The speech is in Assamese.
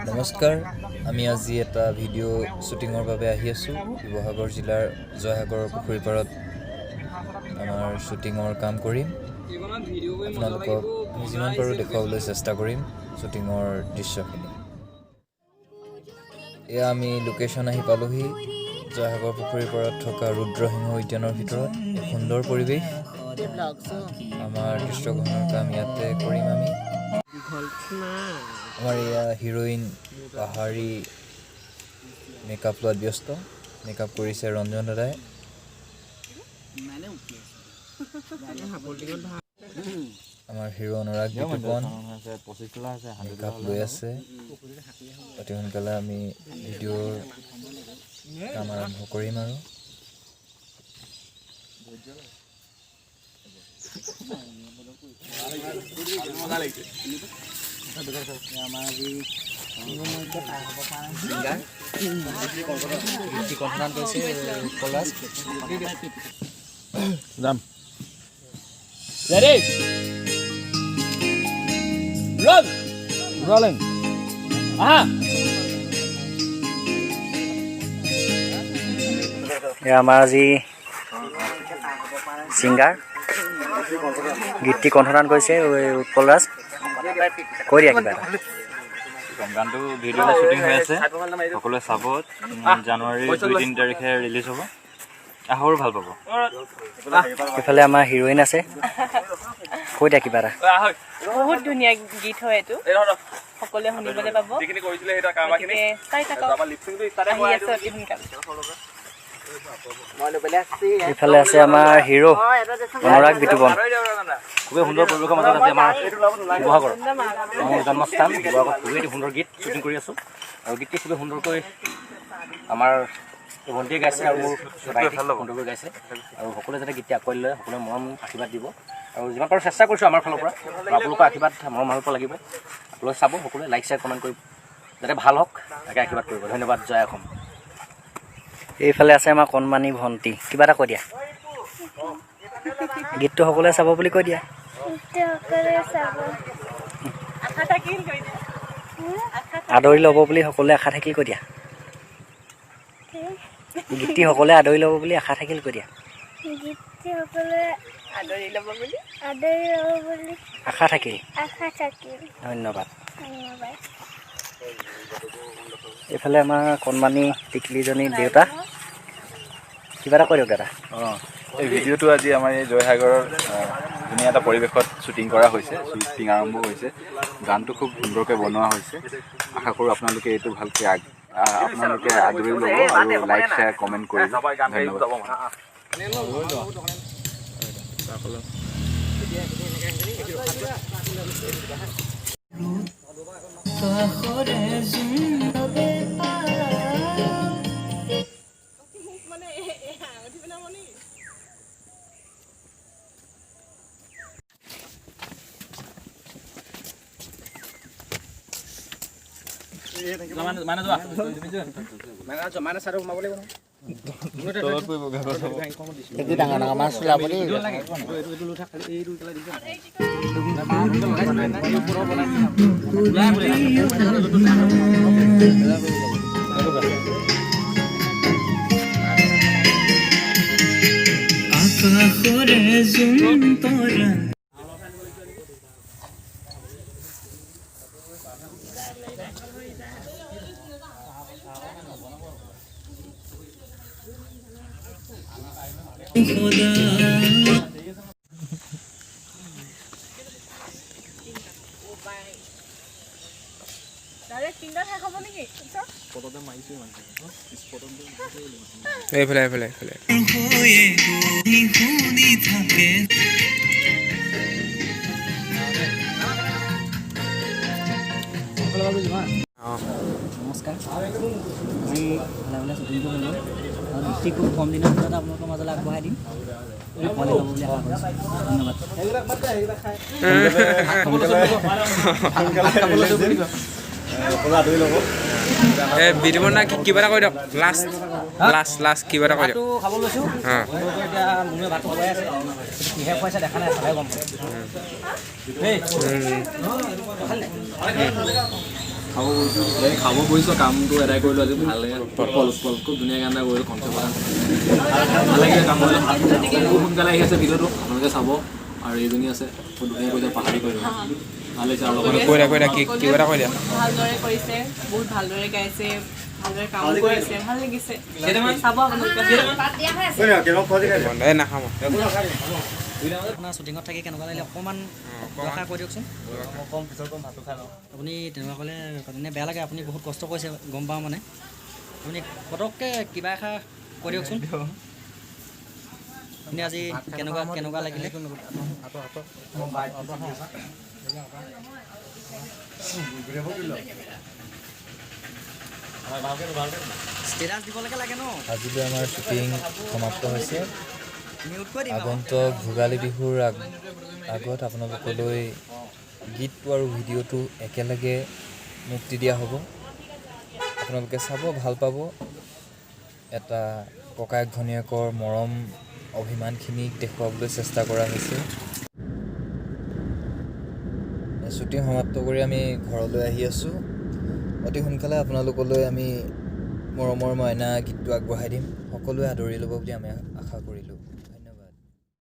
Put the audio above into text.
নমস্কাৰ, আমি আজি এটা ভিডিঅ' শ্বুটিঙৰ বাবে আহি আছোঁ শিৱসাগৰ জিলাৰ জয়সাগৰ পুখুৰী পাৰত আমাৰ শ্বুটিঙৰ কাম কৰিম। আপোনালোকক আমি যিমান পাৰোঁ দেখুৱাবলৈ চেষ্টা কৰিম শ্বুটিঙৰ দৃশ্যখিনি। এয়া আমি লোকেশ্যন আহি পালোহি জয়সাগৰ পুখুৰীৰ পাৰত থকা ৰুদ্ৰসিংহ উদ্যানৰ ভিতৰত। এক সুন্দৰ পৰিৱেশ। আমাৰ দৃশ্যগ্ৰহণৰ কাম ইয়াতে কৰিম আমি। আমাৰ এয়া হিৰোইন পাহাৰী মেকআপ লোৱাত ব্যস্ত। মেকআপ কৰিছে ৰঞ্জন দাদাই। আমাৰ হিৰো অনুৰাগ বিতুপন মেকআপ লৈ আছে। অতি সোনকালে আমি ভিডিঅ'ৰ কাম আৰম্ভ কৰিম আৰু আমাৰ আজি ছিংগাৰ গীতটি কণ্ঠদান কৰিছে উৎপল ৰাজ। কৈ দিয়া কিবা এটা। গানটো ভিডিঅ'লৈ শ্বুটিং হৈ আছে, সকলোৱে চাব। জানুৱাৰী 2-3 তাৰিখে ৰিলিজ হ'ব। আহৰো ভাল পাব। এইফালে আমাৰ হিৰোইন আছে, কৈ দিয়া কিবা এটা। বহুত ধুনীয়া গীত হয় এইটো, সকলোৱে শুনিবলৈ পাব। চাই থাকক, আহি আছে অতি সোনকালে। এইফালে আছে আমাৰ হিৰো অনুৰাগ বিতুপন। খুবেই সুন্দৰ পৰিৱেশৰ মাজত আজি আমাৰ শিৱসাগৰ মোৰ জন্মস্থান শিৱসাগৰত খুবেই সুন্দৰ গীত শ্বুটিং কৰি আছোঁ। আৰু গীতটি খুবেই সুন্দৰকৈ আমাৰ ভণ্টিয়ে গাইছে আৰু মোৰ সুন্দৰকৈ গাইছে। আৰু সকলোৱে যাতে গীতটি আঁকোৱালি লয়, সকলোৱে মৰম আশীৰ্বাদ দিব। আৰু যিমান পাৰোঁ চেষ্টা কৰিছোঁ আমাৰ ফালৰ পৰা। আপোনালোকৰ আশীৰ্বাদ মৰম ভাল পোৱা লাগিব। আপোনালোকে চাব, সকলোৱে লাইক শ্বেয়াৰ কমেণ্ট কৰিব, যাতে ভাল হওক তাকে আশীৰ্বাদ কৰিব। ধন্যবাদ। জয় অসম। এইফালে আছে আমাৰ কণমানি ভণ্টি, কিবা এটা কৈ দিয়া। গীতটো সকলোৱে চাব বুলি কৈ দিয়া। আদৰি ল'ব বুলি সকলোৱে আশা থাকিল কৈ দিয়া। গীতটি সকলোৱে আদৰি ল'ব বুলি আশা থাকিল কৈ দিয়া। আশা থাকিল। ধন্যবাদ। এইফালে আমাৰ কণমানি টিকলিজনীৰ দেউতা, কিবা এটা কৈ দিয়ক দাদা। এই ভিডিঅ'টো আজি আমাৰ এই জয়সাগৰৰ ধুনীয়া এটা পৰিৱেশত শ্বুটিং কৰা হৈছে। শ্বুটিং আৰম্ভ হৈছে। গানটো খুব সুন্দৰকৈ বনোৱা হৈছে। আশা কৰোঁ আপোনালোকে এইটো ভালকৈ আপোনালোকে আদৰি ল'ব আৰু লাইক শ্বেয়াৰ কমেণ্ট কৰিব। ডাঙৰ ডাঙৰ মাছ ওলাব দেই। আকাশৰে জোন তৰা খোদা এইফালে শুনি থাকে। নমস্কাৰ। আজি ভালে শ্বুটিংটো হৈ গ'ল আৰু দৃষ্টি খুব কম দিনৰ ভিতৰতে আপোনালোকৰ মাজলৈ আগবঢ়াই দিম। পোৱালি ল'ব বুলি আশা কৰিছোঁ। ধন্যবাদ। বিতুপন দা কিবা এটা কৈ দিয়ক। লাষ্ট কিবা এটা কৈ দিয়ক। খাব লৈছোঁ। এতিয়া মুনুৱে ভাত খুৱাই আছে, কিহে খুৱাইছে দেখা নাই, চালে গম পাব। খাব বহিছোঁ কামটো এদায় কৰিলোঁ আজি ভালে খুব ধুনীয়া গান এটা কৰিলোঁ কনচেপ্ট গান ভাল লাগিলে কাম কৰিলোঁ খুব সোনকালে আহি আছে ভিডিঅ'টো আপোনালোকে চাব আৰু এইজনী আছে খুব ধুনীয়া কৰিছে পাহাৰী কৰিলোঁ ভাল লাগিছে আৰু লগত কৈ দিয়া কিবা এটা কৈ দিয়া ভালদৰে কৰিছে বহুত ভালদৰে গাইছে ভালদৰে কাম কৰিছে ভাল লাগিছে চাব আপোনালোকে এই নাখাম আপোনাৰ শ্বুটিঙত থাকি কেনেকুৱা লাগিলে অকণমান দুআষাৰ কৈ দিয়কচোন আপুনি তেনেকুৱা ক'লে এনে বেয়া লাগে আপুনি বহুত কষ্ট কৰিছে গম পাওঁ মানে আপুনি পটককৈ কিবা এষাৰ কৈ দিয়কচোন আপুনি আজি কেনেকুৱা লাগিলে ষ্টেটাছ দিবলৈকে লাগে ন আজিলৈ আমাৰ শ্বুটিং সমাপ্ত হৈছে মিউট কৰি দিম আগন্তুক ভোগালী বিহুৰ আগত আপোনালোকলৈ গীতটো আৰু ভিডিঅ'টো একেলগে মুক্তি দিয়া হ'ব আপোনালোকে চাব ভাল পাব এটা ককায়েক ঘনীয়েকৰ মৰম অভিমানখিনিক দেখুৱাবলৈ চেষ্টা কৰা হৈছে শ্বুটিং সমাপ্ত কৰি আমি ঘৰলৈ আহি আছোঁ অতি সোনকালে আপোনালোকলৈ আমি মৰমৰ মইনা গীতটো আগবঢ়াই দিম সকলোৱে আদৰি ল'ব বুলি আমি আশা কৰিলোঁ